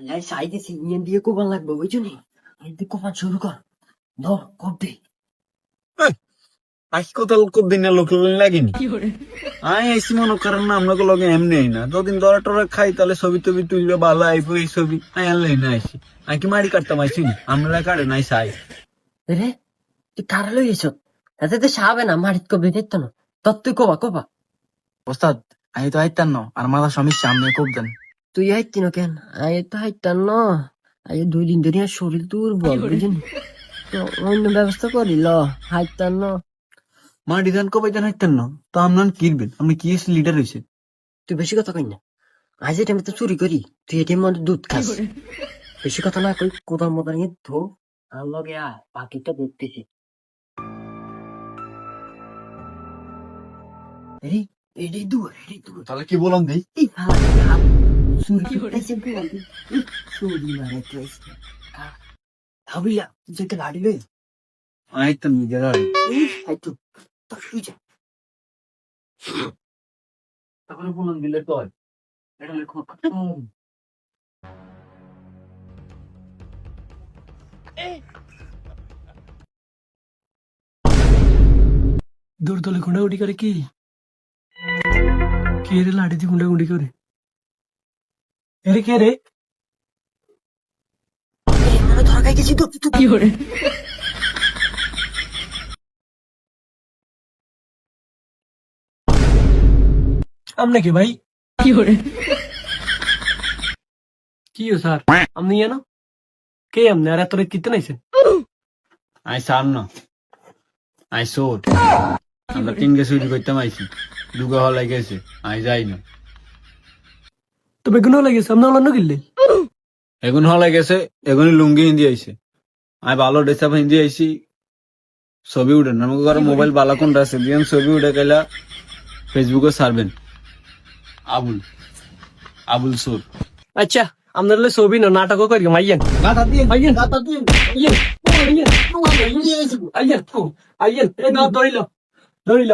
আল্লাহ চাইতেছি ইয়ে দিয়ে কোপান লাগবে ওই জন্য কোপান শুরু কর ধর কপ দে আজ কোথাও খুব দিন লোক লাগেনি আই এসি মনে করেন না আমরা লগে এমনি না যতদিন দরা টরা খাই তাহলে ছবি টবি তুলবে ভালো আইবো এই ছবি আই আনলেই না আইসি আমি কি মারি কাটতাম আইসি আমরা কাটে নাই চাই রে তুই কারা লই এসব তাতে তো সাবে না মারিত কবে দেখতো না তত তুই কোবা কোবা ওস্তাদ আমি তো হাইতাম না আর মাথা সমস্যা আপনি খুব দেন তুই হাইতি না কেন আয় তো হাইতান না আয় 2 দিন ধরে আর শরীর দুর্বল বুঝলি তো অন্য ব্যবস্থা করি ল হাইতান না মারি ধান কবে জান হাইতেন না তো আমরা কিনবেন আপনি কি এসে লিডার হয়েছে তুই বেশি কথা কই না আজ এটা আমি তো চুরি করি তুই এটিএম মধ্যে দুধ খাস বেশি কথা না কই কোদাল মতো নিয়ে ধো আর লগে আয় বাকিটা দেখতেছি রে এডি দু তাহলে কি বললাম দেই এই ভালো চুরি করতেছে চুরি মারে তুই ভাবিলা যেটা গাড়ি লই আইতেন নিজের এই তো তুই যা তারপরে বললাম দিলে তো এটা লেখো দৌড় দলে গুন্ডাগুন্ডি করে কি কে রে লাঠি দিয়ে গুন্ডাগুন্ডি করে এরে কে রে মানে ধরকাই গেছি তো তুই কি করে আমনে কে ভাই কি করে কি হো স্যার আমনি জানো কে আমনে আর এত কিতে নাইছেন আই সার না আই সোট আমরা তিন গে চুরি করতাম আইছি দুগা হলাই গেছে আই যাই না তো বেগুন লাগেছে আমনে লানো গিললে এগুন হলাই গেছে এগুনি লুঙ্গি হিন্দি আইছে আই ভালো ড্রেস আপ হিন্দি আইছি ছবি উঠেন আমাকে ঘরে মোবাইল বালা কোনটা আছে দিয়ে ছবি উঠে গেলা ফেসবুকে ছাড়বেন আবুল আবুল সুর আচ্ছা আমনের লে ছবি না নাটকও করি মাইয়েন গাতা দিয়ে আইয়েন গাতা দিয়ে আইয়েন আইয়েন আইয়েন এই না ধরিল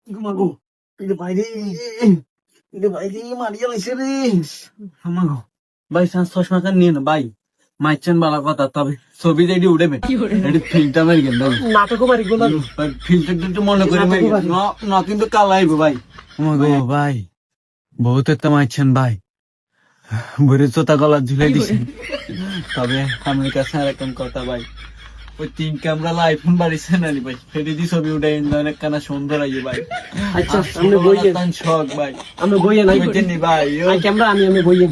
ঘুমাগো এটা বাইরে মারিয়া লাইছে রে ঘুমাগো ভাই সান চশমা কান নিয়ে না ভাই মাইচেন বালা কথা তবে ছবি যেটি উঠেবে এটি ফিল্টার মারি গেল নাটকও মারি গোলা ফিল্টার একটু মনে করে মারি না কিন্তু কালাইবো ভাই ঘুমাগো ভাই বহুত একটা মাইছেন ভাই ভরে চোতা গলা ঝুলাই দিছেন তবে আমার কাছে আর একদম কথা ভাই ওই 3 ক্যামেরা আইফোন বাড়িছে না ভাই ফেরি দি ছবি উঠাই অনেক কানা সুন্দর আইয়ে ভাই আচ্ছা আমরা বইয়ে শখ ভাই আমরা বইয়ে নাই ভাই ক্যামেরা আমি বইয়ে